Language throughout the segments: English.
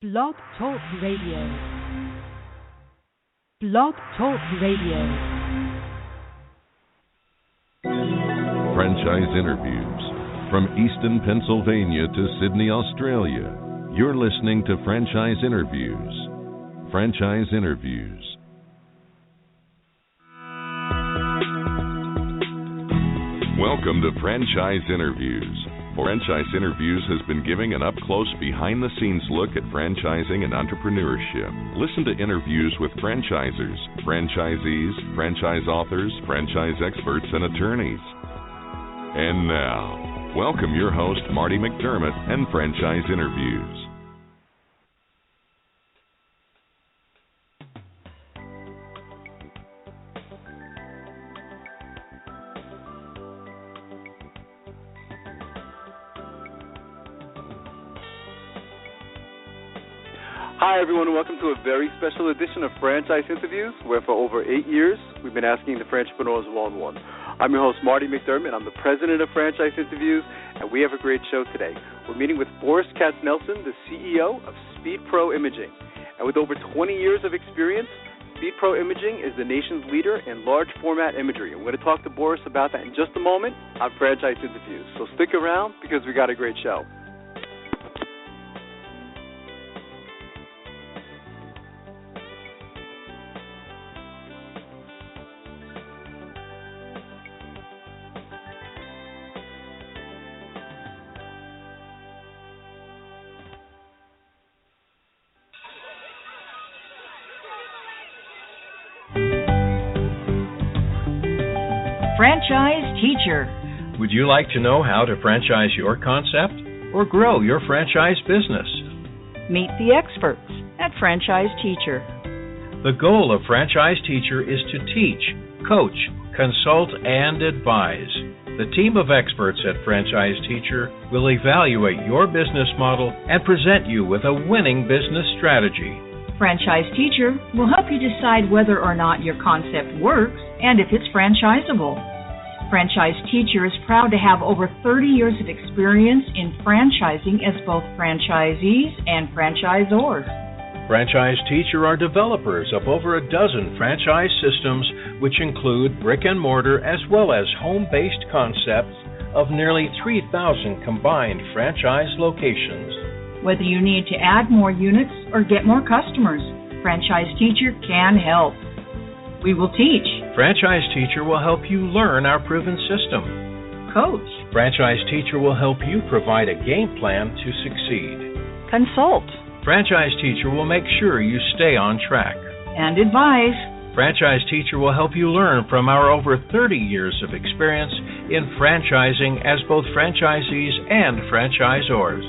Blog Talk Radio. Blog Talk Radio. Franchise interviews from Easton, Pennsylvania to Sydney, Australia. You're listening to Franchise Interviews. Franchise Interviews. Welcome to Franchise Interviews. Franchise Interviews has been giving an up-close, behind-the-scenes look at franchising and entrepreneurship. Listen to interviews with franchisers, franchisees, franchise authors, franchise experts, and attorneys. And now, welcome your host, Marty McDermott, and Franchise Interviews. Hi everyone, and welcome to a very special edition of Franchise Interviews, where for over 8 years, we've been asking the entrepreneurs one-on-one. I'm your host, Marty McDermott. I'm the president of Franchise Interviews, and we have a great show today. We're meeting with Boris Katsnelson, the CEO of SpeedPro Imaging. And with over 20 years of experience, SpeedPro Imaging is the nation's leader in large format imagery. I'm going to talk to Boris about that in just a moment on Franchise Interviews. So stick around because we got a great show. Franchise Teacher. Would you like to know how to franchise your concept or grow your franchise business? Meet the experts at Franchise Teacher. The goal of Franchise Teacher is to teach, coach, consult, and advise. The team of experts at Franchise Teacher will evaluate your business model and present you with a winning business strategy. Franchise Teacher will help you decide whether or not your concept works and if it's franchisable. Franchise Teacher is proud to have over 30 years of experience in franchising as both franchisees and franchisors. Franchise Teacher are developers of over a dozen franchise systems, which include brick and mortar as well as home-based concepts of nearly 3,000 combined franchise locations. Whether you need to add more units or get more customers, Franchise Teacher can help. We will teach. Franchise Teacher will help you learn our proven system. Coach. Franchise Teacher will help you provide a game plan to succeed. Consult. Franchise Teacher will make sure you stay on track. And advise. Franchise Teacher will help you learn from our over 30 years of experience in franchising as both franchisees and franchisors.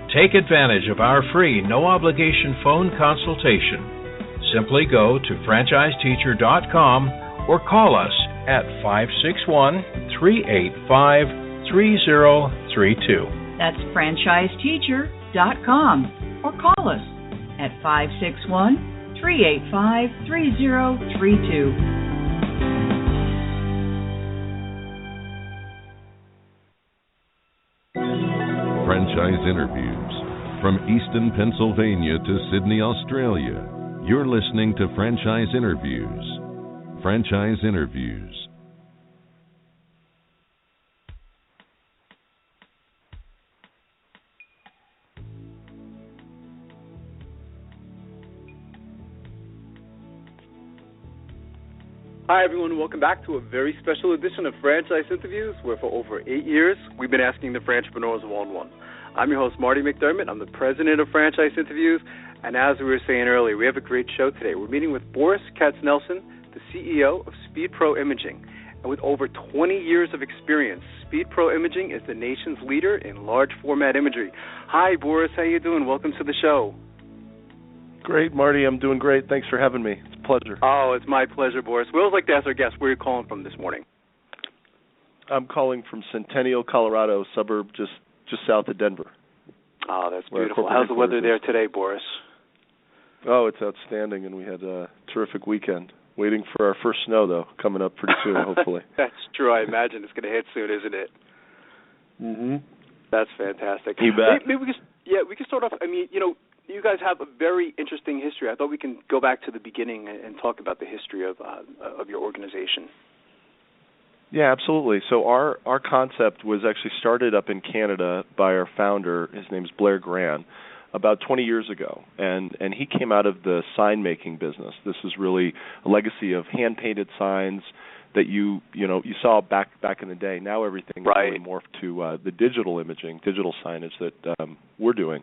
Take advantage of our free, no-obligation phone consultation. Simply go to franchiseteacher.com or call us at 561-385-3032. That's franchiseteacher.com or call us at 561-385-3032. Franchise Interviews from Easton, Pennsylvania to Sydney, Australia. You're listening to Franchise Interviews. Franchise Interviews. Hi everyone, and welcome back to a very special edition of Franchise Interviews, where for over 8 years, we've been asking the entrepreneurs one-on-one. I'm your host, Marty McDermott. I'm the president of Franchise Interviews, and as we were saying earlier, we have a great show today. We're meeting with Boris Katsnelson, the CEO of SpeedPro Imaging. And with over 20 years of experience, SpeedPro Imaging is the nation's leader in large format imagery. Hi, Boris. How you doing? Welcome to the show. Great, Marty. I'm doing great. Thanks for having me. It's a pleasure. Oh, it's my pleasure, Boris. We always like to ask our guests where you're calling from this morning. I'm calling from Centennial, Colorado, suburb just south of Denver. Oh, that's beautiful. How's the weather there today, Boris? Oh, it's outstanding, and we had a terrific weekend. Waiting for our first snow, though, coming up pretty soon, hopefully. That's true. I imagine it's going to hit soon, isn't it? Mm-hmm. That's fantastic. You bet. Maybe we can start off. I mean, you guys have a very interesting history. I thought we can go back to the beginning and talk about the history of your organization. Yeah, absolutely. So our concept was actually started up in Canada by our founder. His name's Blair Gran, about 20 years ago, and he came out of the sign making business. This is really a legacy of hand painted signs that you saw back in the day. Now everything has really morphed to the digital imaging, digital signage that we're doing.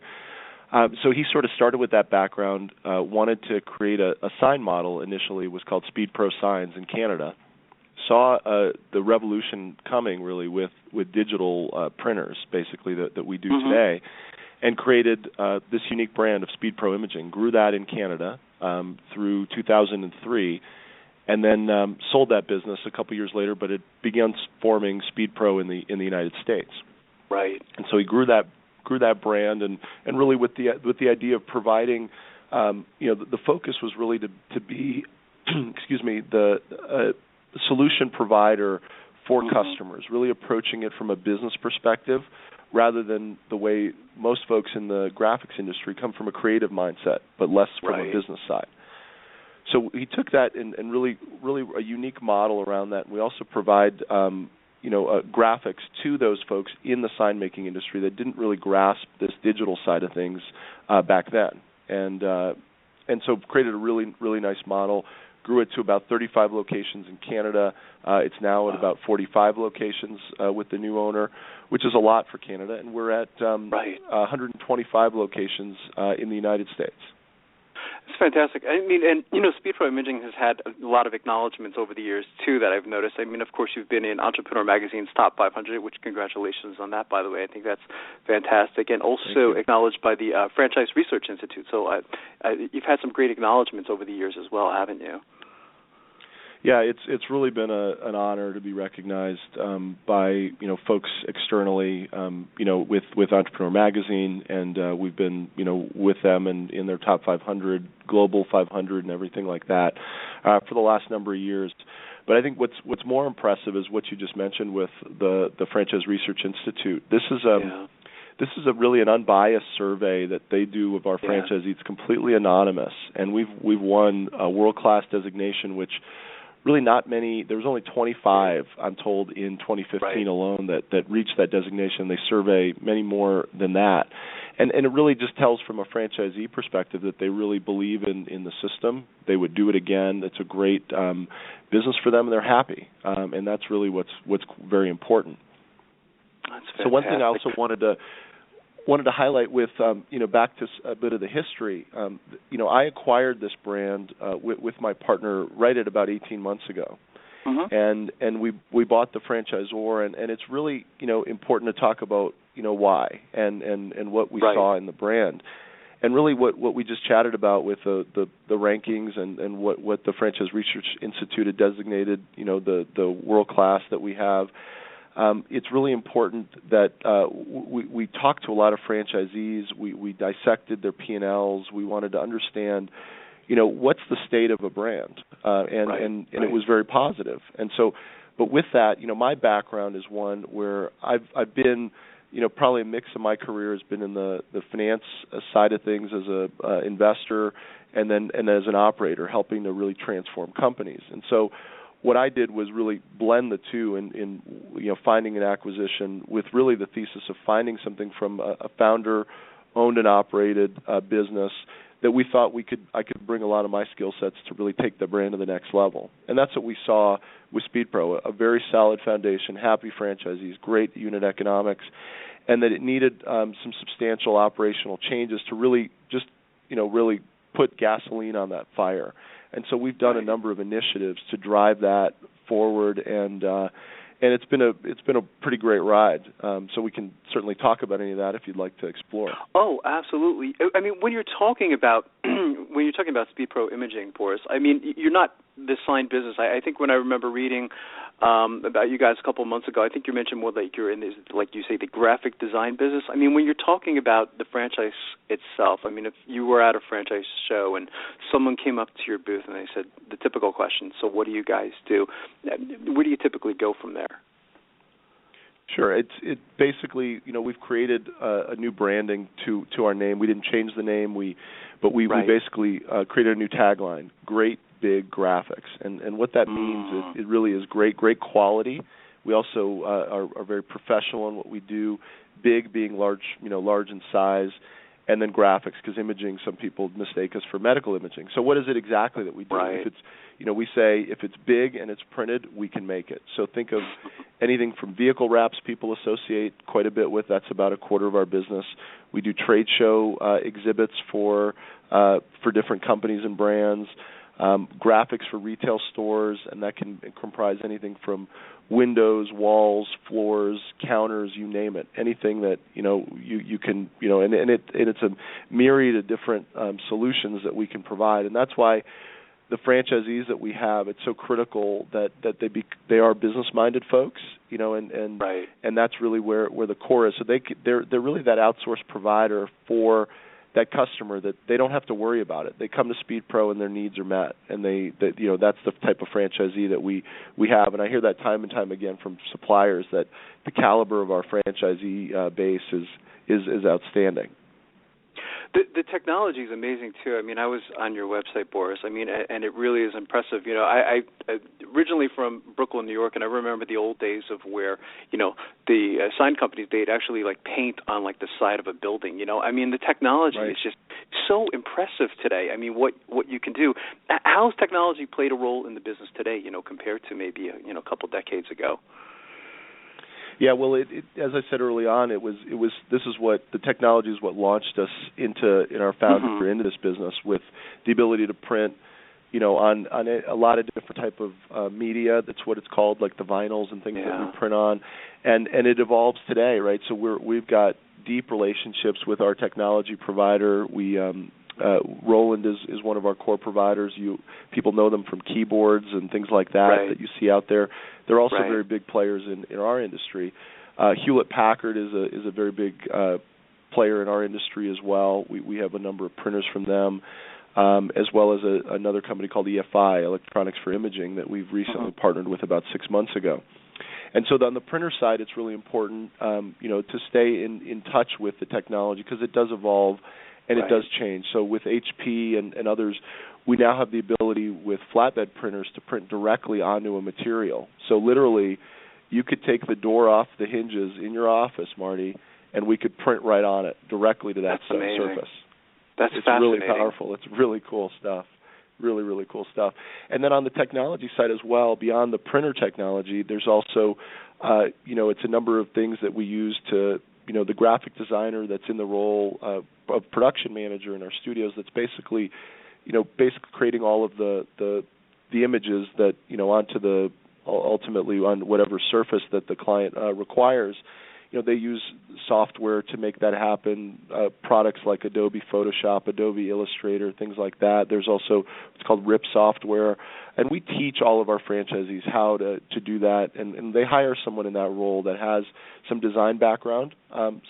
So he sort of started with that background, wanted to create a sign model initially. It was called SpeedPro Signs in Canada. Saw the revolution coming really with digital printers, basically, that we do today, and created this unique brand of SpeedPro Imaging. Grew that in Canada through 2003, and then sold that business a couple years later. But it began forming SpeedPro in the United States. Right. And so he grew that brand, and really with the idea of providing, the focus was really to be, the solution provider for customers, really approaching it from a business perspective rather than the way most folks in the graphics industry come from a creative mindset, but less from a business side. So he took that and really a unique model around that. And we also provide graphics to those folks in the sign making industry that didn't really grasp this digital side of things back then, and so created a really nice model. Grew it to about 35 locations in Canada. It's now at about 45 locations with the new owner, which is a lot for Canada. And we're at 125 locations in the United States. It's fantastic. I mean, and SpeedPro Imaging has had a lot of acknowledgments over the years too that I've noticed. I mean, of course, you've been in Entrepreneur Magazine's top 500, which congratulations on that, by the way. I think that's fantastic, and also acknowledged by the Franchise Research Institute. So you've had some great acknowledgments over the years as well, haven't you? Yeah, it's really been an honor to be recognized by folks externally, with Entrepreneur Magazine, and we've been with them and in their top 500, global 500, and everything like that for the last number of years. But I think what's more impressive is what you just mentioned with the Franchise Research Institute. This is a really an unbiased survey that they do of our franchisees. It's completely anonymous, and we've won a world-class designation, which really not many. There was only 25, I'm told, in 2015 alone that reached that designation. They survey many more than that. And it really just tells from a franchisee perspective that they really believe in the system. They would do it again. It's a great business for them, and they're happy. And that's really what's very important. That's fantastic. So one thing I also wanted to highlight with, back to a bit of the history, I acquired this brand with my partner right at about 18 months ago. And we bought the franchisor, and it's really, important to talk about, why and what we saw in the brand. And really what we just chatted about with the rankings and what the Franchise Research Institute had designated, the world class that we have. It's really important that we talked to a lot of franchisees. We dissected their P&Ls. We wanted to understand, what's the state of a brand, and it was very positive. And so, but with that, my background is one where I've been, probably a mix of my career has been in the finance side of things as a investor, and as an operator, helping to really transform companies. And so, what I did was really blend the two in finding an acquisition with really the thesis of finding something from a founder-owned and operated business that we thought I could bring a lot of my skill sets to really take the brand to the next level. And that's what we saw with SpeedPro, a very solid foundation, happy franchisees, great unit economics, and that it needed some substantial operational changes to really just really put gasoline on that fire. And so we've done a number of initiatives to drive that forward, and it's been a pretty great ride. So we can certainly talk about any of that if you'd like to explore. Oh, absolutely. I mean, when you're talking about SpeedPro Imaging, Boris, I mean, you're not the sign business. I think when I remember reading about you guys a couple of months ago, I think you mentioned more like you're in this, like you say, the graphic design business. I mean, when you're talking about the franchise itself, I mean, if you were at a franchise show and someone came up to your booth and they said the typical question, so what do you guys do? Where do you typically go from there? Sure. It basically, we've created a new branding to our name. We didn't change the name, we basically created a new tagline: great big graphics. And what that means is it really is great quality. We also are very professional in what we do. Big being large, large in size, and then graphics, because imaging, some people mistake us for medical imaging. So what is it exactly that we do? Right. If it's, we say if it's big and it's printed, we can make it. So think of anything from vehicle wraps people associate quite a bit with. That's about a quarter of our business. We do trade show exhibits for different companies and brands. Graphics for retail stores, and that can comprise anything from windows, walls, floors, counters, you name it. Anything that you can, and it's a myriad of different solutions that we can provide, and that's why the franchisees that we have, it's so critical that they are business-minded folks, and right. And that's really where the core is. So they're really that outsourced provider for that customer, that they don't have to worry about it. They come to SpeedPro and their needs are met, and that's the type of franchisee that we have. And I hear that time and time again from suppliers, that the caliber of our franchisee base is outstanding. The technology is amazing too. I mean, I was on your website, Boris. I mean, and it really is impressive. I originally from Brooklyn, New York, and I remember the old days of where the sign companies, they'd actually paint on the side of a building. I mean, the technology right. is just so impressive today. I mean, what you can do. How's technology played a role in the business today? Compared to maybe a couple decades ago. Yeah, well, it as I said early on, the technology is what launched us in our founder into this business, with the ability to print, on a lot of different type of media. That's what it's called, like the vinyls and things that we print on, and it evolves today, right? So we've got deep relationships with our technology provider. Roland is one of our core providers. People know them from keyboards and things like that right. that you see out there. They're also right. very big players in our industry. Hewlett-Packard is a very big player in our industry as well. We have a number of printers from them, as well as another company called EFI, Electronics for Imaging, that we've recently partnered with about 6 months ago. And so on the printer side, it's really important, to stay in touch with the technology, because it does evolve. And right. it does change. So with HP and others, we now have the ability with flatbed printers to print directly onto a material. So literally, you could take the door off the hinges in your office, Marty, and we could print right on it, directly to that surface. That's it's fascinating. Really powerful. It's really cool stuff. Really, really cool stuff. And then on the technology side as well, beyond the printer technology, there's also, it's a number of things that we use to, the graphic designer that's in the role of production manager in our studios, that's basically creating all of the images that, onto ultimately on whatever surface that the client requires. They use software to make that happen, products like Adobe Photoshop, Adobe Illustrator, things like that. There's also what's called RIP software. And we teach all of our franchisees how to do that, and they hire someone in that role that has some design background. In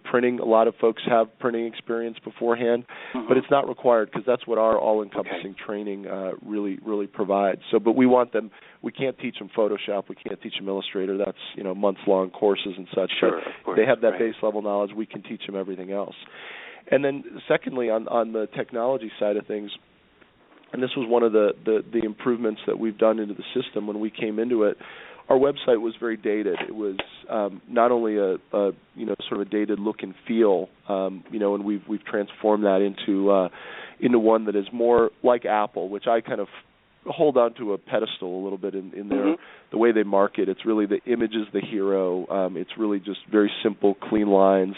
printing, a lot of folks have printing experience beforehand, but it's not required, because that's what our all-encompassing training really, really provides. So, but we want them. We can't teach them Photoshop. We can't teach them Illustrator. That's months-long courses and such. Sure, but of course, they have that right. base-level knowledge. We can teach them everything else. And then, secondly, on the technology side of things, and this was one of the improvements that we've done into the system when we came into it. Our website was very dated. It was not only a sort of a dated look and feel, and we've transformed that into one that is more like Apple, which I kind of hold on to a pedestal a little bit in their the way they market. It's really the image is the hero. It's really just very simple, clean lines,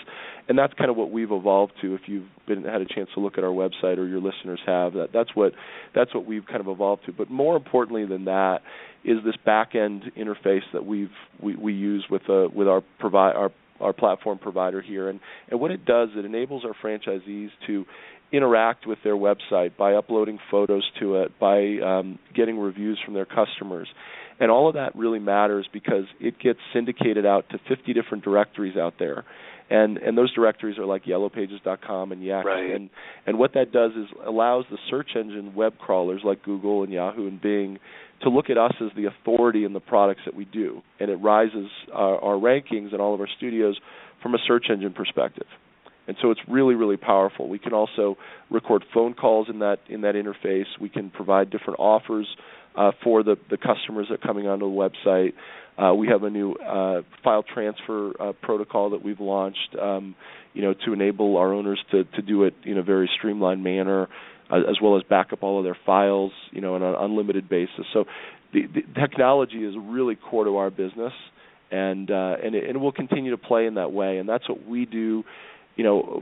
and that's kind of what we've evolved to. If you've had a chance to look at our website, or your listeners have, that's what we've kind of evolved to. But more importantly than that is this back end interface that we use with our platform provider here, and what it does, it enables our franchisees to interact with their website by uploading photos to it, by getting reviews from their customers. And all of that really matters, because it gets syndicated out to 50 different directories out there. And those directories are like yellowpages.com and Yext. Right. And what that does is allows the search engine web crawlers like Google and Yahoo and Bing to look at us as the authority in the products that we do. And it rises our rankings in all of our studios from a search engine perspective. And so it's really, really powerful. We can also record phone calls in that interface. We can provide different offers for the customers that are coming onto the website. We have a new file transfer protocol that we've launched, to enable our owners to do it in a very streamlined manner, as well as back up all of their files, on an unlimited basis. So the technology is really core to our business, and it will continue to play in that way. And that's what we do.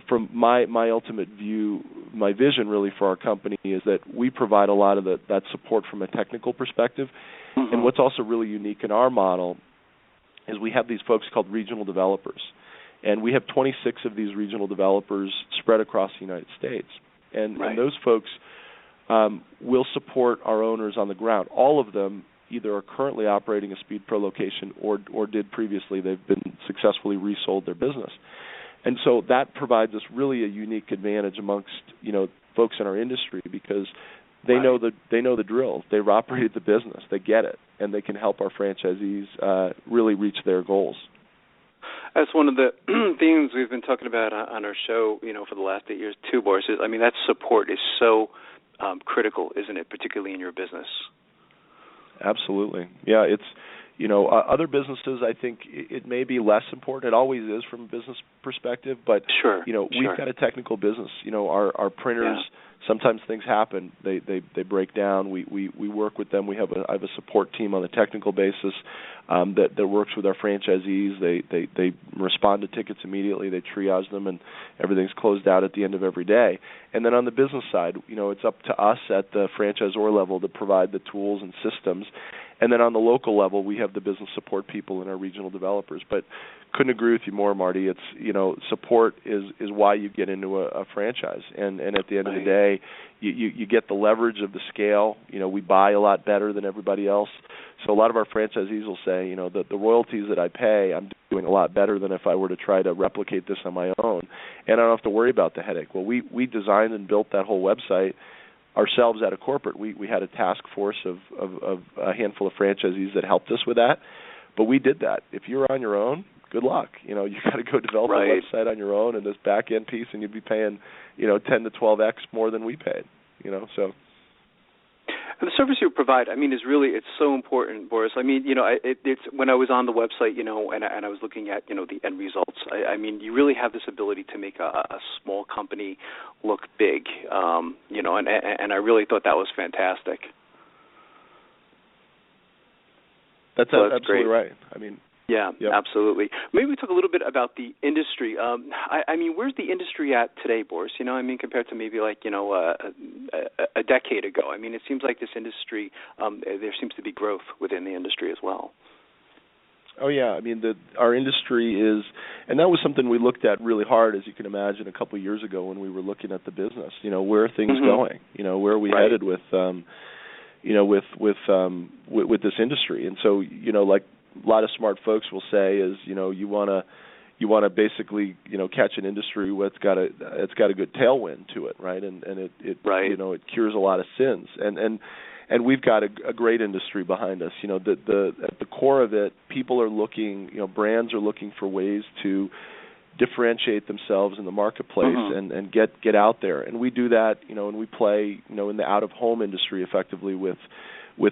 From my ultimate view, my vision really for our company is that we provide a lot of that support from a technical perspective. Mm-hmm. And what's also really unique in our model is we have these folks called regional developers. And we have 26 of these regional developers spread across the United States. And those folks will support our owners on the ground. All of them either are currently operating a SpeedPro location or did previously. They've been successfully resold their business. And so that provides us really a unique advantage amongst, folks in our industry because they know the drill. They've operated the business. They get it, and they can help our franchisees really reach their goals. That's one of the themes we've been talking about on our show, for the last 8 years too, Boris. That support is so critical, isn't it, particularly in your business? Absolutely. Yeah, it's other businesses, I think it may be less important. It always is from a business perspective, but we've got a technical business. Our printers, sometimes things happen. They break down. We work with them. I have a support team on a technical basis that works with our franchisees. They respond to tickets immediately. They triage them, and everything's closed out at the end of every day. And then on the business side, it's up to us at the franchisor level to provide the tools and systems. And then on the local level, we have the business support people and our regional developers. But couldn't agree with you more, Marty. It's support is why you get into a franchise. And at the end of the day, you get the leverage of the scale. We buy a lot better than everybody else. So a lot of our franchisees will say, the royalties that I pay, I'm doing a lot better than if I were to try to replicate this on my own. And I don't have to worry about the headache. Well, we designed and built that whole website ourselves at a corporate. We had a task force of a handful of franchisees that helped us with that, but we did that. If you're on your own, good luck. You got to go develop a website on your own and this back end piece, and you'd be paying 10 to 12x more than we paid. So. And the service you provide, it's so important, Boris. It's when I was on the website, and I was looking at, the end results. You really have this ability to make a small company look big, and I really thought that was fantastic. That's absolutely right. Yeah, absolutely. Maybe we talk a little bit about the industry. Where's the industry at today, Boris? Compared to maybe a decade ago. It seems like this industry, there seems to be growth within the industry as well. Oh, yeah. Our industry is, and that was something we looked at really hard, as you can imagine, a couple of years ago when we were looking at the business. Where are things going? Where are we headed with this industry? And so, like a lot of smart folks will say is, you want to basically, catch an industry it's got a good tailwind to it, right? And it it cures a lot of sins. And we've got a great industry behind us. At the core of it, people are looking, brands are looking for ways to differentiate themselves in the marketplace and get out there. And we do that, and we play, in the out-of-home industry effectively with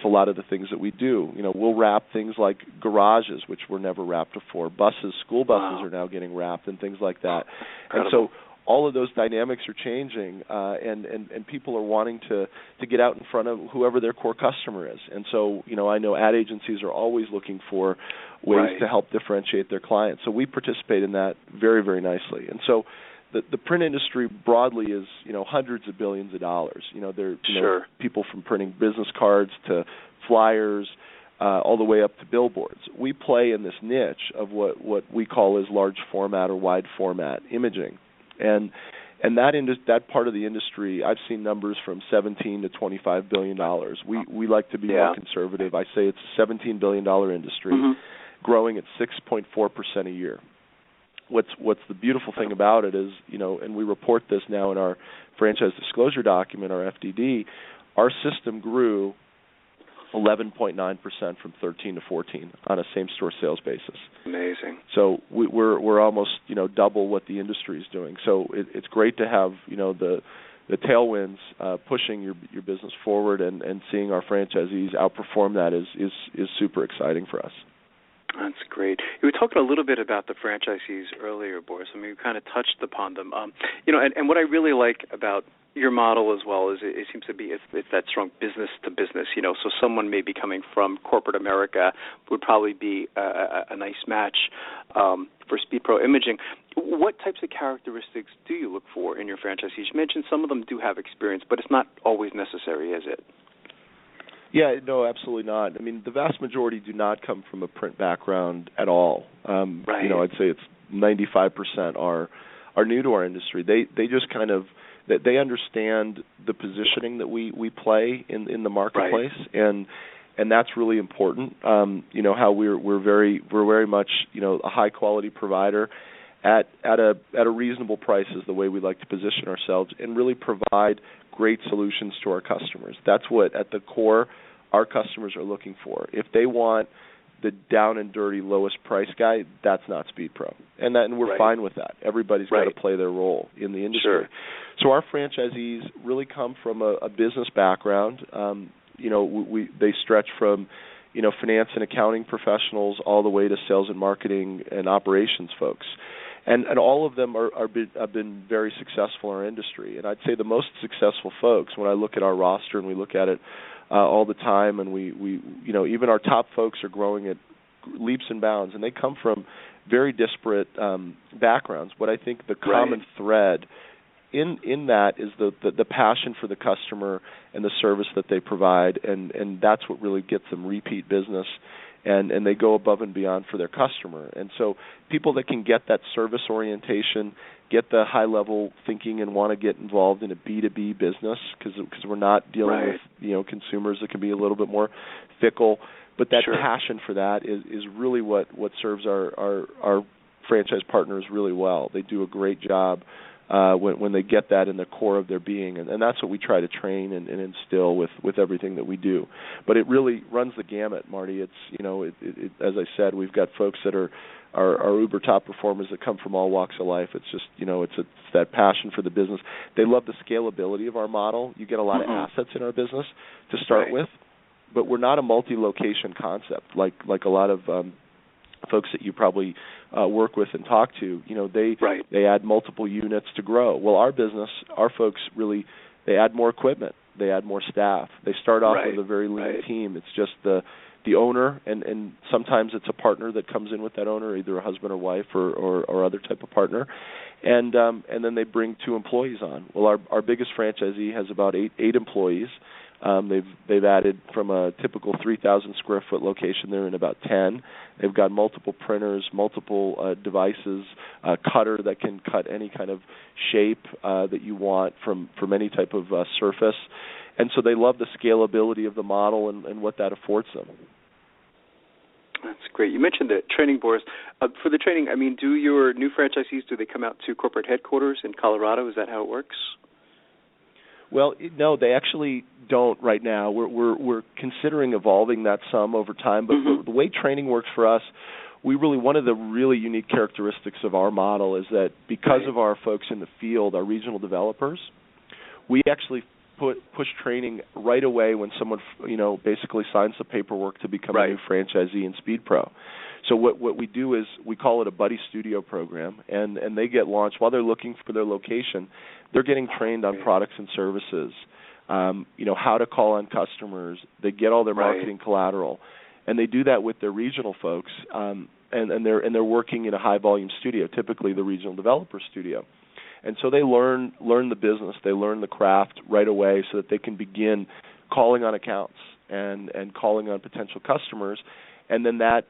a lot of the things that we do. We'll wrap things like garages, which were never wrapped before. Buses, school buses are now getting wrapped and things like that. And so all of those dynamics are changing, and people are wanting to get out in front of whoever their core customer is. And so, I know ad agencies are always looking for ways to help differentiate their clients. So we participate in that very, very nicely. And so the print industry broadly is, hundreds of billions of dollars. There are people from printing business cards to flyers, all the way up to billboards. We play in this niche of what we call as large format or wide format imaging. And that part of the industry, I've seen numbers from $17 to $25 billion. We like to be more conservative. I say it's a $17 billion industry, growing at 6.4% a year. what's the beautiful thing about it is, and we report this now in our franchise disclosure document, our FDD, our system grew 11.9% from 13 to 14 on a same-store sales basis. Amazing. So we're almost double what the industry is doing. So it's great to have the tailwinds pushing your business forward, and seeing our franchisees outperform that is super exciting for us. That's great. You were talking a little bit about the franchisees earlier, Boris. I mean, you kind of touched upon them. And what I really like about your model as well is it seems to be it's that strong business to business. So someone maybe coming from corporate America would probably be a nice match for SpeedPro Imaging. What types of characteristics do you look for in your franchisees? You mentioned some of them do have experience, but it's not always necessary, is it? Yeah, no, absolutely not. I mean, the vast majority do not come from a print background at all. Right. I'd say it's 95% are new to our industry. They just kind of they understand the positioning that we play in the marketplace, right. and that's really important. How we're very much a high quality provider at a reasonable price is the way we like to position ourselves, and really provide great solutions to our customers. That's what, at the core, our customers are looking for. If they want the down and dirty lowest price guy, that's not SpeedPro, and we're right. fine with that. Everybody's right. got to play their role in the industry. Sure. So our franchisees really come from a business background. They stretch from finance and accounting professionals all the way to sales and marketing and operations folks. And all of them have been very successful in our industry. And I'd say the most successful folks, when I look at our roster and we look at it all the time, and we even our top folks are growing at leaps and bounds, and they come from very disparate backgrounds. What I think the common thread in that is the passion for the customer and the service that they provide, and that's what really gets them repeat business. And they go above and beyond for their customer. And so people that can get that service orientation, get the high-level thinking, and want to get involved in a B2B business, because we're not dealing right. with consumers that can be a little bit more fickle. But that sure. passion for that is really what serves our franchise partners really well. They do a great job when they get that in the core of their being, and that's what we try to train and instill with everything that we do. But it really runs the gamut, Marty. It's as I said, we've got folks that are uber top performers that come from all walks of life. It's just it's that passion for the business. They love the scalability of our model. You get a lot mm-hmm. of assets in our business to start right. with, but we're not a multi-location concept like a lot of folks that you probably work with and talk to. right. they add multiple units to grow. Well, our business, our folks really, they add more equipment, they add more staff. They start off right. with a very lean right. team. It's just the owner, and sometimes it's a partner that comes in with that owner, either a husband or wife or other type of partner, and then they bring 2 employees on. Well, our biggest franchisee has about eight employees. They've added from a typical 3,000 square foot location. They're in about 10. They've got multiple printers, multiple devices, a cutter that can cut any kind of shape that you want from any type of surface. And so they love the scalability of the model and what that affords them. That's great. You mentioned the training, Boris. For the training, I mean, do your new franchisees, do they come out to corporate headquarters in Colorado? Is that how it works? Well, no, they actually don't right now. We're considering evolving that some over time, but mm-hmm. the way training works for us, one of the really unique characteristics of our model is that because right. of our folks in the field, our regional developers, we actually push training right away when someone basically signs the paperwork to become right. a new franchisee in SpeedPro. So what we do is we call it a buddy studio program, and they get launched while they're looking for their location. They're getting trained on products and services, how to call on customers. They get all their marketing right. collateral, and they do that with their regional folks, and they're working in a high volume studio, typically the regional developer studio. And so they learn the business, they learn the craft right away, so that they can begin calling on accounts and calling on potential customers. And then that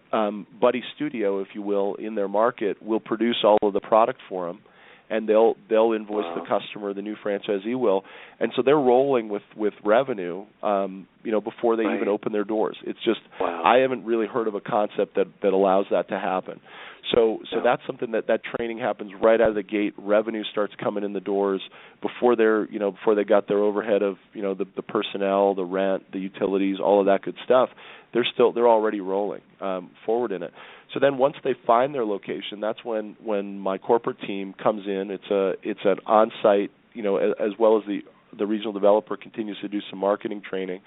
buddy studio, if you will, in their market will produce all of the product for them, and they'll invoice wow. the customer, the new franchisee will. And so they're rolling with revenue, before they right. even open their doors. It's just wow. I haven't really heard of a concept that allows that to happen. So that's something that training happens right out of the gate. Revenue starts coming in the doors before they got their overhead of the personnel, the rent, the utilities, all of that good stuff. They're already rolling forward in it. So then once they find their location, that's when my corporate team comes in. It's an on-site, as well as the regional developer continues to do some marketing training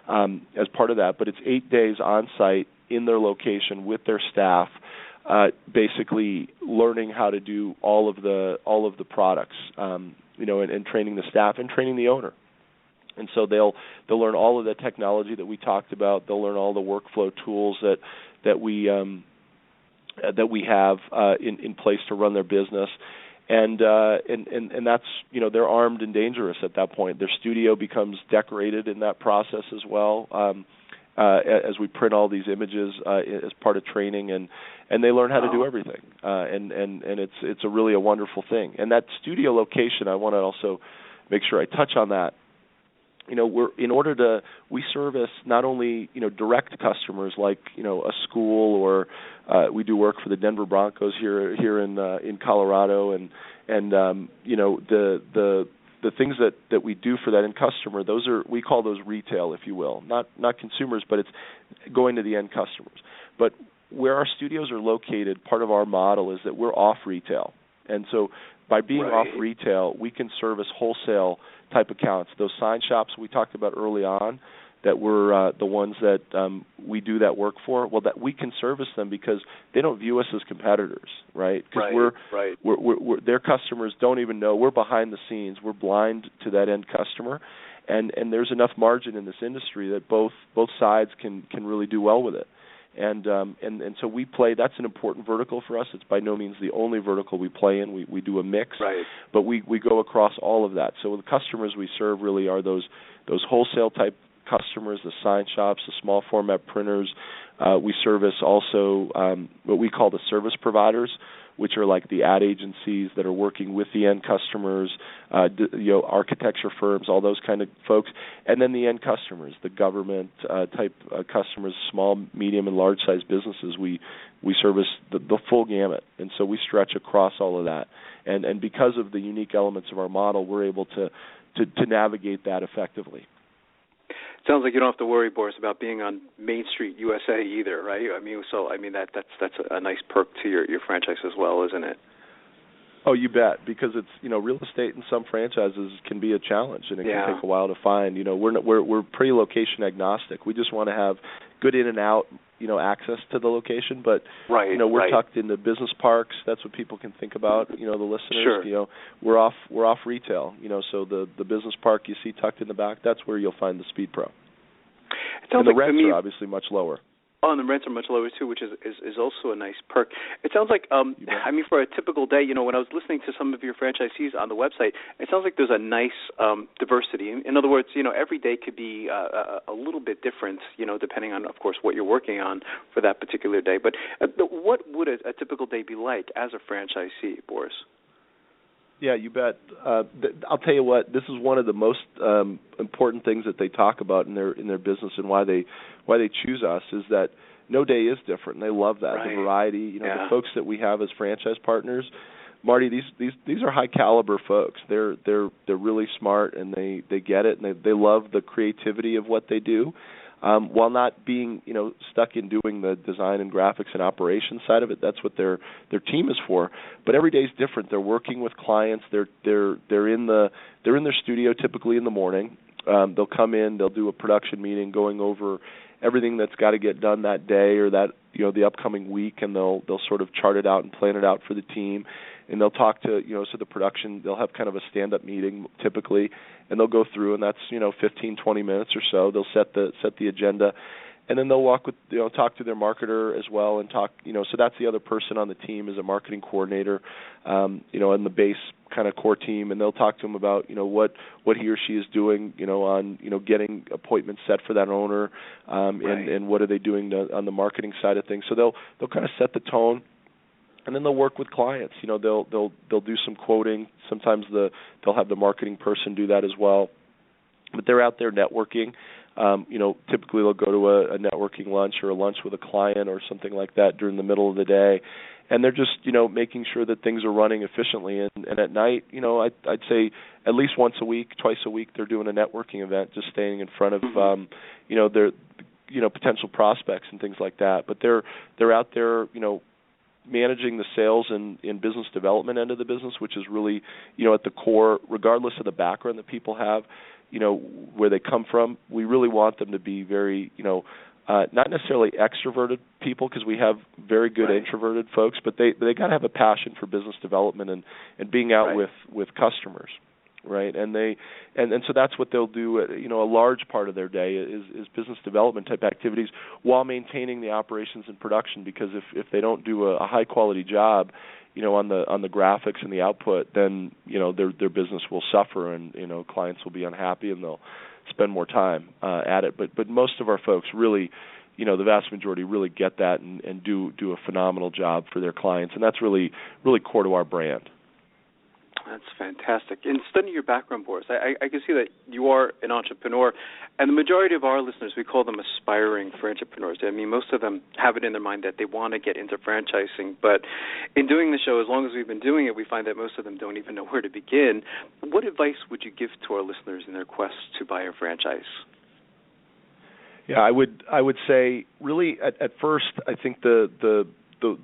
as part of that. But it's 8 days on-site in their location with their staff, basically learning how to do all of the products, and training the staff and training the owner. And so they'll learn all of the technology that we talked about. They'll learn all the workflow tools that we have in place to run their business. And that's, they're armed and dangerous at that point. Their studio becomes decorated in that process as well, as we print all these images as part of training, and they learn how to do everything. And it's really a wonderful thing. And that studio location, I want to also make sure I touch on that. We service not only direct customers like a school, or we do work for the Denver Broncos here in Colorado, and the things that we do for that end customer, we call those retail, if you will, not consumers, but it's going to the end customers. But where our studios are located, part of our model is that we're off retail, and so by being off retail, we can service wholesale type accounts. Those sign shops we talked about early on, that were the ones that we do that work for. Well, that we can service them because they don't view us as competitors, right? Because we're their customers don't even know. We're behind the scenes. We're blind to that end customer, and there's enough margin in this industry that both sides can really do well with it. And so we play. That's an important vertical for us. It's by no means the only vertical we play in. We do a mix, but we go across all of that. So the customers we serve really are those wholesale type customers, the sign shops, the small format printers. We service also what we call the service providers, which are like the ad agencies that are working with the end customers, architecture firms, all those kind of folks, and then the end customers, the government type customers, small, medium, and large size businesses. We service the full gamut, and so we stretch across all of that. And because of the unique elements of our model, we're able to navigate that effectively. Sounds like you don't have to worry, Boris, about being on Main Street, USA either, right? That's a nice perk to your franchise as well, isn't it? Oh, you bet, because it's real estate in some franchises can be a challenge, and it can take a while to find. We're pretty location agnostic. We just want to have good in and out, access to the location, but we're tucked into business parks. That's what people can think about. The listeners. Sure. We're off retail. So the business park you see tucked in the back, that's where you'll find the SpeedPro. And the rents are obviously much lower. Oh, and the rents are much lower too, which is also a nice perk. It sounds like, for a typical day, when I was listening to some of your franchisees on the website, it sounds like there's a nice diversity. In other words, every day could be a little bit different, depending on, of course, what you're working on for that particular day. But what would a typical day be like as a franchisee, Boris? Yeah, you bet. I'll tell you what. This is one of the most important things that they talk about in their business, and why they choose us, is that no day is different. And they love that the variety. The folks that we have as franchise partners, Marty. These are high caliber folks. They're really smart, and they get it, and they love the creativity of what they do. While not being, stuck in doing the design and graphics and operations side of it. That's what their team is for. But every day is different. They're working with clients. They're in their studio typically in the morning. They'll come in. They'll do a production meeting going over everything that's got to get done that day or that the upcoming week, and they'll sort of chart it out and plan it out for the team. And they'll talk to, so the production, they'll have kind of a stand-up meeting typically, and they'll go through, and that's, 15, 20 minutes or so. They'll set the agenda, and then they'll talk to their marketer as well, and talk, so that's the other person on the team is a marketing coordinator, in the base kind of core team, and they'll talk to him about, what he or she is doing, on, getting appointments set for that owner, and what are they doing on the marketing side of things. So they'll kind of set the tone. And then they'll work with clients. They'll do some quoting. Sometimes they'll have the marketing person do that as well. But they're out there networking. Typically they'll go to a networking lunch or a lunch with a client or something like that during the middle of the day. and they're just making sure that things are running efficiently. And at night, I'd say at least once a week, twice a week, they're doing a networking event, just staying in front of their potential prospects and things like that. But they're out there managing the sales and business development end of the business, which is really at the core, regardless of the background that people have, where they come from. We really want them to be very not necessarily extroverted people, because we have very good introverted folks, but they got to have a passion for business development and being out with customers, right? And so that's what they'll do. A large part of their day is business development type activities while maintaining the operations and production, because if they don't do a high quality job, on the graphics and the output, then their business will suffer, and clients will be unhappy, and they'll spend more time at it. But most of our folks really, the vast majority really get that and do a phenomenal job for their clients, and that's really core to our brand. That's fantastic. In studying your background, Boris, I can see that you are an entrepreneur, and the majority of our listeners, we call them aspiring entrepreneurs. I mean, most of them have it in their mind that they want to get into franchising, but in doing the show, as long as we've been doing it, we find that most of them don't even know where to begin. What advice would you give to our listeners in their quest to buy a franchise? Yeah, I would say really at first, I think the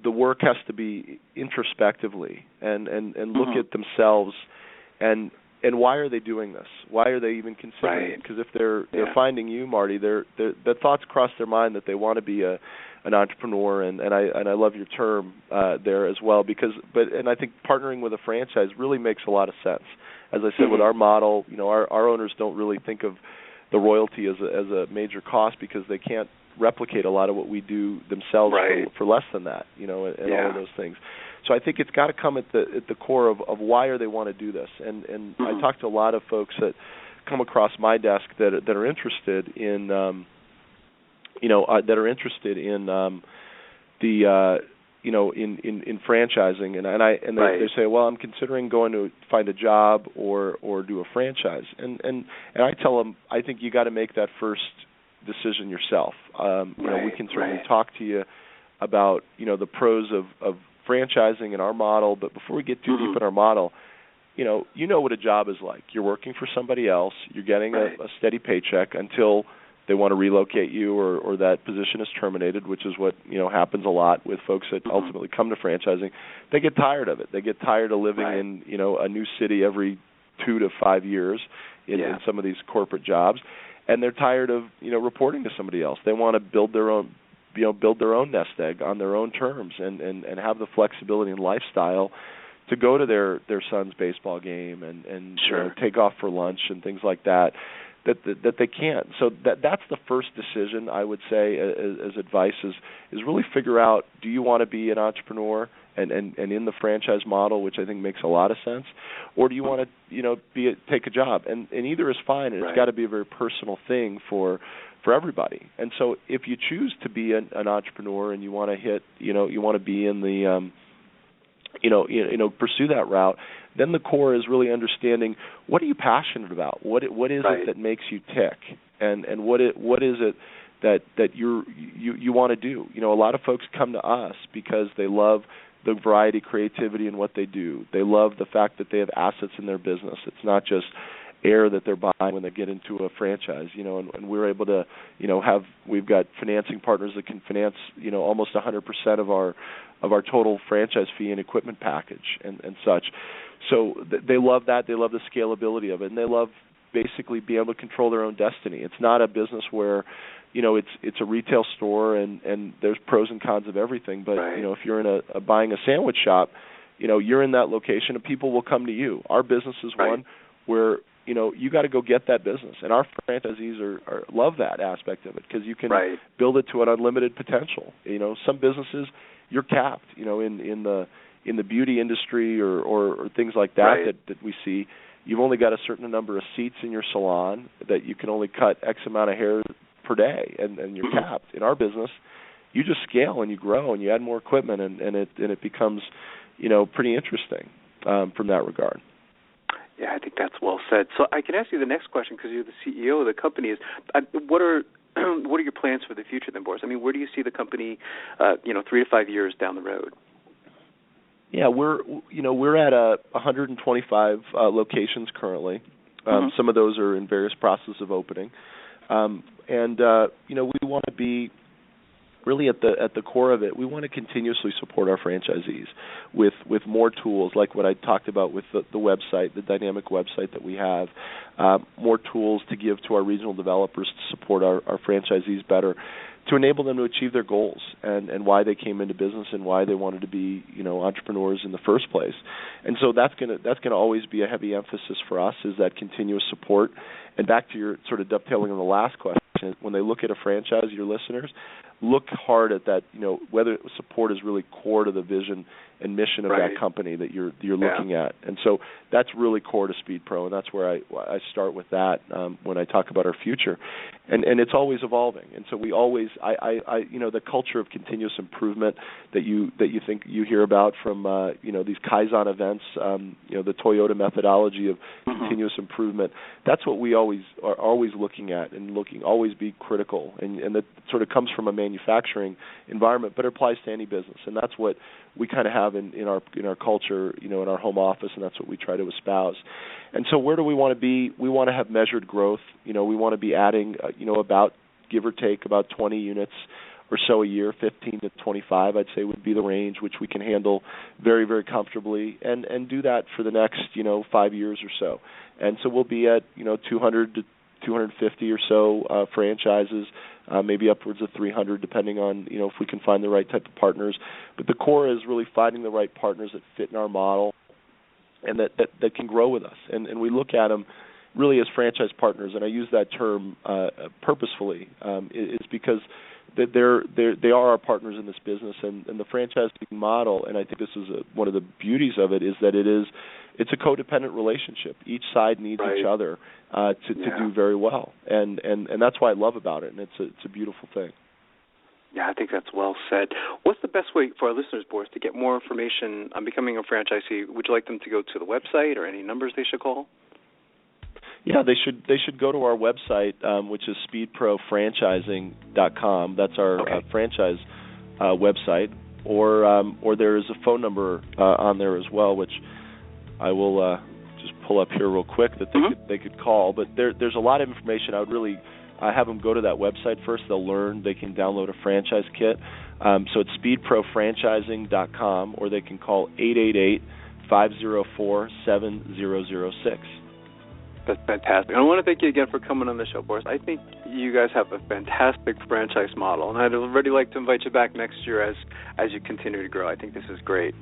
work has to be introspectively and look at themselves and why are they doing this? Why are they even considering it? Because if they're finding you, Marty, the thoughts cross their mind that they want to be an entrepreneur, and I love your term there as well, and I think partnering with a franchise really makes a lot of sense. As I said, with our model, our owners don't really think of the royalty as a major cost, because they can't replicate a lot of what we do themselves for less than that, and all of those things. So I think it's got to come at the core of why they want to do this. And I talk to a lot of folks that come across my desk that are interested in in franchising, and they say, well, I'm considering going to find a job or do a franchise, and I tell them, I think you got to make that first decision yourself. We can certainly talk to you about the pros of franchising and our model, but before we get too deep in our model, what a job is like. You're working for somebody else. You're getting a steady paycheck until they want to relocate you or that position is terminated, which is what happens a lot with folks that ultimately come to franchising. They get tired of it. They get tired of living in a new city every 2 to 5 years in some of these corporate jobs, and they're tired of reporting to somebody else. They want to build their own nest egg on their own terms and have the flexibility and lifestyle to go to their son's baseball game and take off for lunch and things like that they can't. So that's the first decision, I would say, as advice is really figure out, do you want to be an entrepreneur and in the franchise model, which I think makes a lot of sense, or do you want to take a job? And either is fine, and it's got to be a very personal thing for everybody. And so if you choose to be an entrepreneur and you want to you want to be in the pursue that route, then the core is really understanding, what are you passionate about? What is it that makes you tick? And what is it that you want to do? A lot of folks come to us because they love the variety, creativity in what they do. They love the fact that they have assets in their business. It's not just air that they're buying when they get into a franchise, and we're able to, we've got financing partners that can finance, almost 100% of our total franchise fee and equipment package and such. So they love that. They love the scalability of it, and they love basically being able to control their own destiny. It's not a business where, it's a retail store and there's pros and cons of everything. But if you're in buying a sandwich shop, you're in that location and people will come to you. Our business is one where you got to go get that business, and our franchisees love that aspect of it, because you can build it to an unlimited potential. Some businesses you're capped. In the beauty industry or things like that that we see, you've only got a certain number of seats in your salon that you can only cut X amount of hair per day, and you're capped. In our business, you just scale and you grow and you add more equipment, and it becomes pretty interesting from that regard. Yeah, I think that's well said. So I can ask you the next question, because you're the CEO of the company. Is what are your plans for the future then, Boris? I mean, where do you see the company 3 to 5 years down the road? Yeah, we're at 125 locations currently. Some of those are in various process of opening, and we want to be really at the core of it. We want to continuously support our franchisees with more tools, like what I talked about with the website, the dynamic website that we have, more tools to give to our regional developers to support our franchisees better, to enable them to achieve their goals and why they came into business and why they wanted to be entrepreneurs in the first place. And so that's gonna always be a heavy emphasis for us, is that continuous support. And back to your sort of dovetailing on the last question, when they look at a franchise, your listeners, look hard at that, whether support is really core to the vision and mission of that company that you're looking at. And so that's really core to SpeedPro, and that's where I start with that when I talk about our future. And it's always evolving. And so we always the culture of continuous improvement that you think you hear about from these Kaizen events, the Toyota methodology of continuous improvement. That's what we always looking at and always be critical. And that sort of comes from a manufacturing environment, but it applies to any business. And that's what we kind of have in our culture, in our home office, and that's what we try to espouse. And so where do we want to be? We want to have measured growth. We want to be adding, about, give or take, about 20 units or so a year, 15 to 25, I'd say would be the range, which we can handle very, very comfortably, and do that for the next, 5 years or so. And so we'll be at, 200 to 250 or so franchises, maybe upwards of 300, depending on, if we can find the right type of partners. But the core is really finding the right partners that fit in our model and that can grow with us. And we look at them really as franchise partners, and I use that term purposefully. It's because they are our partners in this business, and the franchising model, and I think this is one of the beauties of it, is that it's a codependent relationship. Each side needs each other to do very well, and that's what I love about it, and it's a beautiful thing. Yeah, I think that's well said. What's the best way for our listeners, Boris, to get more information on becoming a franchisee? Would you like them to go to the website or any numbers they should call? Yeah, they should go to our website, which is SpeedProFranchising.com. That's our franchise website, or there is a phone number on there as well, which I will just pull up here real quick that they could call. But there's a lot of information. I would really have them go to that website first. They'll learn. They can download a franchise kit. So it's SpeedProFranchising.com, or they can call 888-504-7006. That's fantastic. I want to thank you again for coming on the show, Boris. I think you guys have a fantastic franchise model, and I'd already like to invite you back next year as you continue to grow. I think this is great.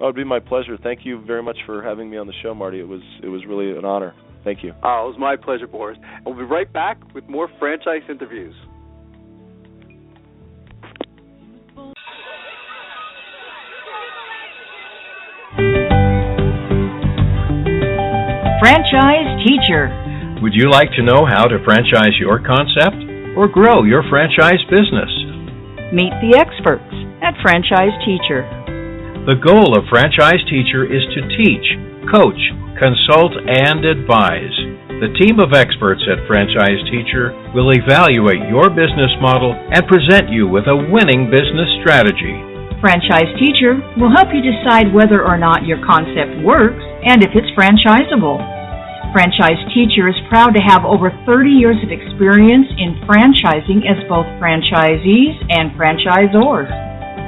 Oh, it'd be my pleasure. Thank you very much for having me on the show, Marty. It was really an honor. Thank you. Oh, it was my pleasure, Boris. And we'll be right back with more franchise interviews. Franchise Teacher. Would you like to know how to franchise your concept or grow your franchise business? Meet the experts at Franchise Teacher. The goal of Franchise Teacher is to teach, coach, consult, and advise. The team of experts at Franchise Teacher will evaluate your business model and present you with a winning business strategy. Franchise Teacher will help you decide whether or not your concept works and if it's franchisable. Franchise Teacher is proud to have over 30 years of experience in franchising as both franchisees and franchisors.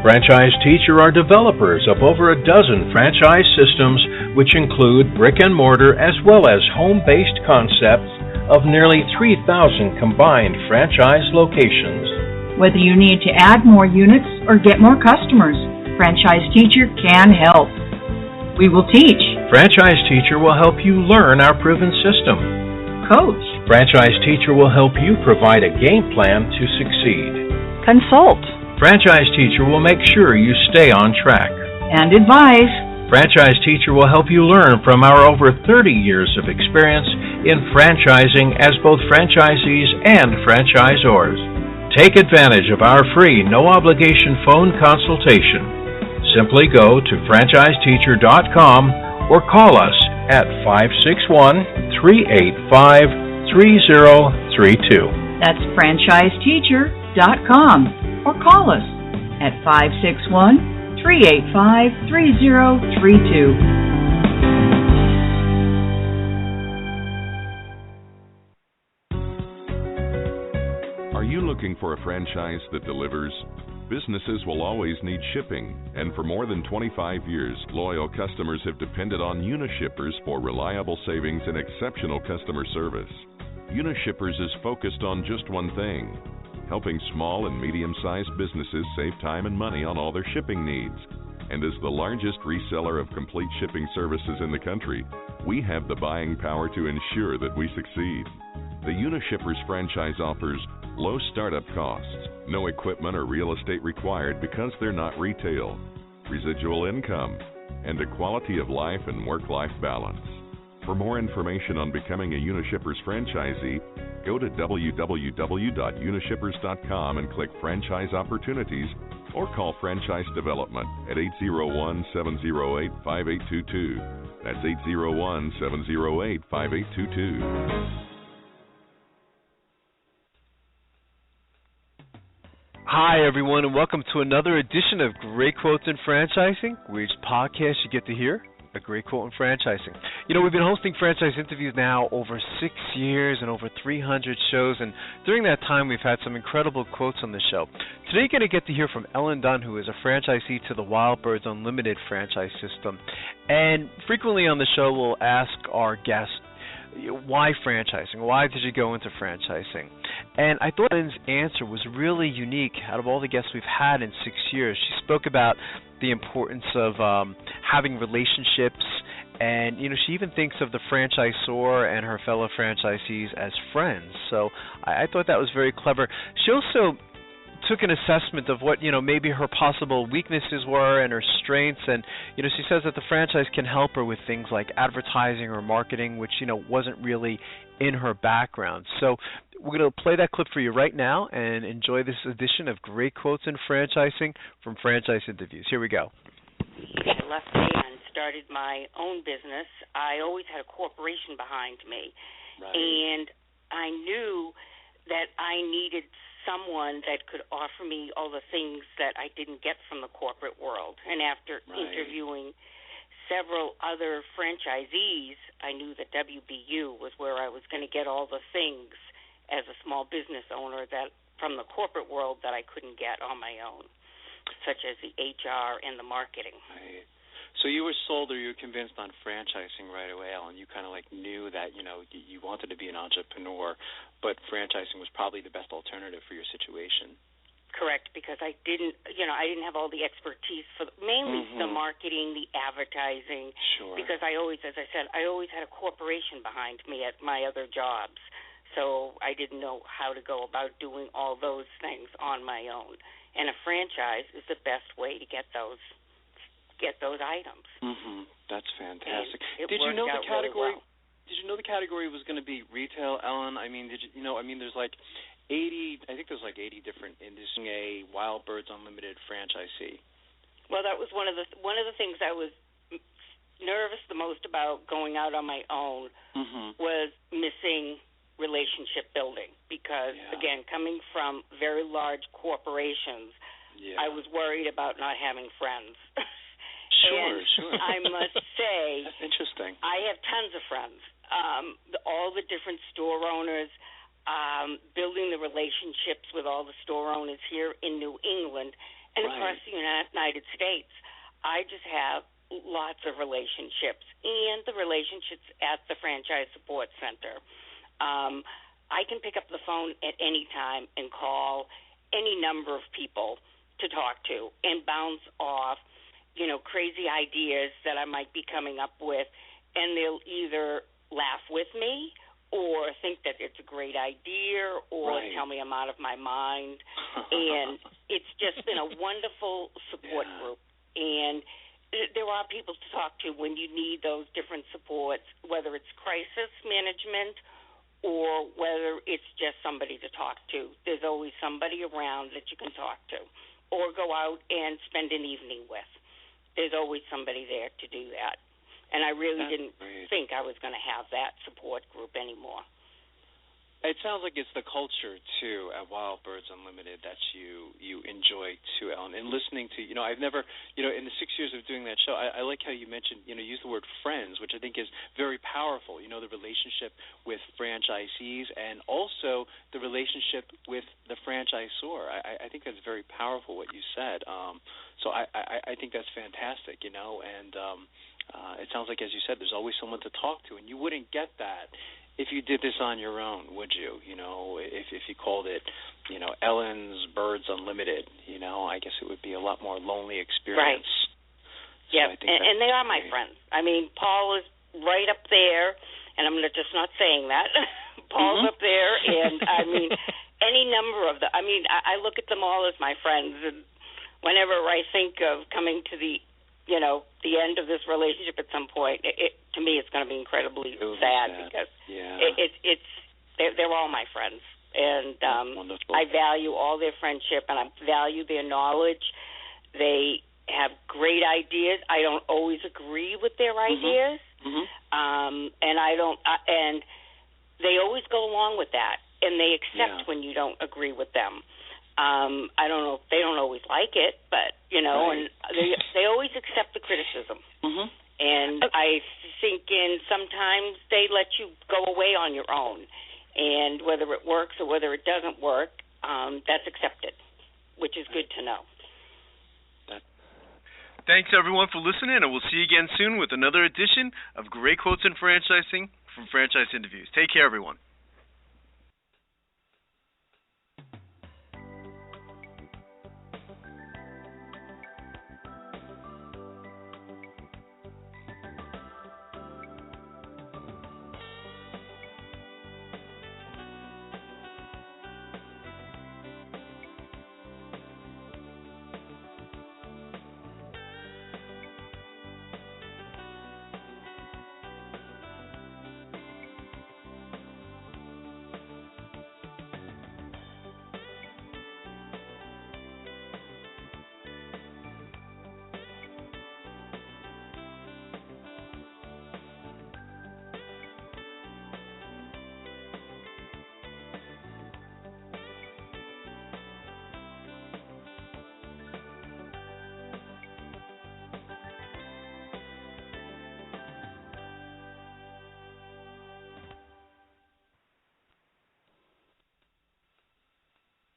Franchise Teacher are developers of over a dozen franchise systems, which include brick and mortar as well as home-based concepts of nearly 3,000 combined franchise locations. Whether you need to add more units or get more customers, Franchise Teacher can help. We will teach. Franchise Teacher will help you learn our proven system. Coach. Franchise Teacher will help you provide a game plan to succeed. Consult. Franchise Teacher will make sure you stay on track. And advise. Franchise Teacher will help you learn from our over 30 years of experience in franchising as both franchisees and franchisors. Take advantage of our free, no-obligation phone consultation. Simply go to franchiseteacher.com or call us at 561-385-3032. That's franchiseteacher.com or call us at 385-3032. Are you looking for a franchise that delivers? Businesses will always need shipping, and for more than 25 years, loyal customers have depended on Unishippers for reliable savings and exceptional customer service. Unishippers is focused on just one thing: helping small and medium-sized businesses save time and money on all their shipping needs. And as the largest reseller of complete shipping services in the country, we have the buying power to ensure that we succeed. The Unishippers franchise offers low startup costs, no equipment or real estate required because they're not retail, residual income, and a quality of life and work-life balance. For more information on becoming a Unishippers franchisee, go to www.unishippers.com and click Franchise Opportunities, or call Franchise Development at 801-708-5822. That's 801-708-5822. Hi, everyone, and welcome to another edition of Great Quotes in Franchising, where each podcast you get to hear a great quote in franchising. You know, we've been hosting franchise interviews now over 6 years and over 300 shows, and during that time we've had some incredible quotes on the show. Today you're going to get to hear from Ellen Dunn, who is a franchisee to the Wild Birds Unlimited franchise system. And frequently on the show we'll ask our guests, why franchising? Why did you go into franchising? And I thought Ellen's answer was really unique out of all the guests we've had in 6 years. She spoke about the importance of having relationships, and she even thinks of the franchisor and her fellow franchisees as friends. So I thought that was very clever. She also took an assessment of what maybe her possible weaknesses were and her strengths, and she says that the franchise can help her with things like advertising or marketing, which wasn't really in her background. So we're going to play that clip for you right now and enjoy this edition of Great Quotes in Franchising from Franchise Interviews. Here we go. I left and started my own business. I always had a corporation behind me, right. And I knew that I needed someone that could offer me all the things that I didn't get from the corporate world. And after interviewing several other franchisees, I knew that WBU was where I was going to get all the things as a small business owner that from the corporate world that I couldn't get on my own, such as the HR and the marketing. Right. So you were sold, or you were convinced on franchising right away, Ellen. You kind of knew that you wanted to be an entrepreneur, but franchising was probably the best alternative for your situation. Correct, because I didn't have all the expertise for mainly the marketing, the advertising. Sure. Because I always, as I said, I always had a corporation behind me at my other jobs, so I didn't know how to go about doing all those things on my own. And a franchise is the best way to get those items. That's fantastic. Did you know the category? Really well. Did you know the category was going to be retail, Ellen? I mean, did you know? I mean, there's 80. I think there's 80 different industries. A Wild Birds Unlimited franchisee. Well, that was one of the things I was nervous the most about going out on my own was missing relationship building because again, coming from very large corporations, I was worried about not having friends. Sure. I must say, that's interesting. I have tons of friends. All the different store owners, building the relationships with all the store owners here in New England and across the United States. I just have lots of relationships, and the relationships at the Franchise Support Center. I can pick up the phone at any time and call any number of people to talk to and bounce off crazy ideas that I might be coming up with, and they'll either laugh with me or think that it's a great idea or tell me I'm out of my mind. And it's just been a wonderful support group. And there are people to talk to when you need those different supports, whether it's crisis management or whether it's just somebody to talk to. There's always somebody around that you can talk to or go out and spend an evening with. There's always somebody there to do that. And I really didn't think I was going to have that support group anymore. It sounds like it's the culture too at Wild Birds Unlimited that you enjoy too, Ellen. And listening to, I've never, in the 6 years of doing that show, I like how you mentioned, use the word friends, which I think is very powerful. The relationship with franchisees and also the relationship with the franchisor. I think that's very powerful what you said. So I think that's fantastic, and it sounds like, as you said, there's always someone to talk to, and you wouldn't get that if you did this on your own, would you? If you called it, Ellen's Birds Unlimited, I guess it would be a lot more lonely experience. Right. Yeah, so and they are my friends. I mean, Paul is right up there, and I'm just not saying that. Paul's up there, and I mean, any number of them. I mean, I look at them all as my friends, and whenever I think of coming to the end of this relationship at some point, to me it's going to be incredibly sad because they're all my friends, and I value all their friendship, and I value their knowledge. They have great ideas. I don't always agree with their ideas, and I don't. And they always go along with that, and they accept when you don't agree with them. I don't know. They don't always like it, but and they always accept the criticism. And I think sometimes they let you go away on your own, and whether it works or whether it doesn't work, that's accepted, which is good to know. Thanks everyone for listening, and we'll see you again soon with another edition of Great Quotes in Franchising from Franchise Interviews. Take care, everyone.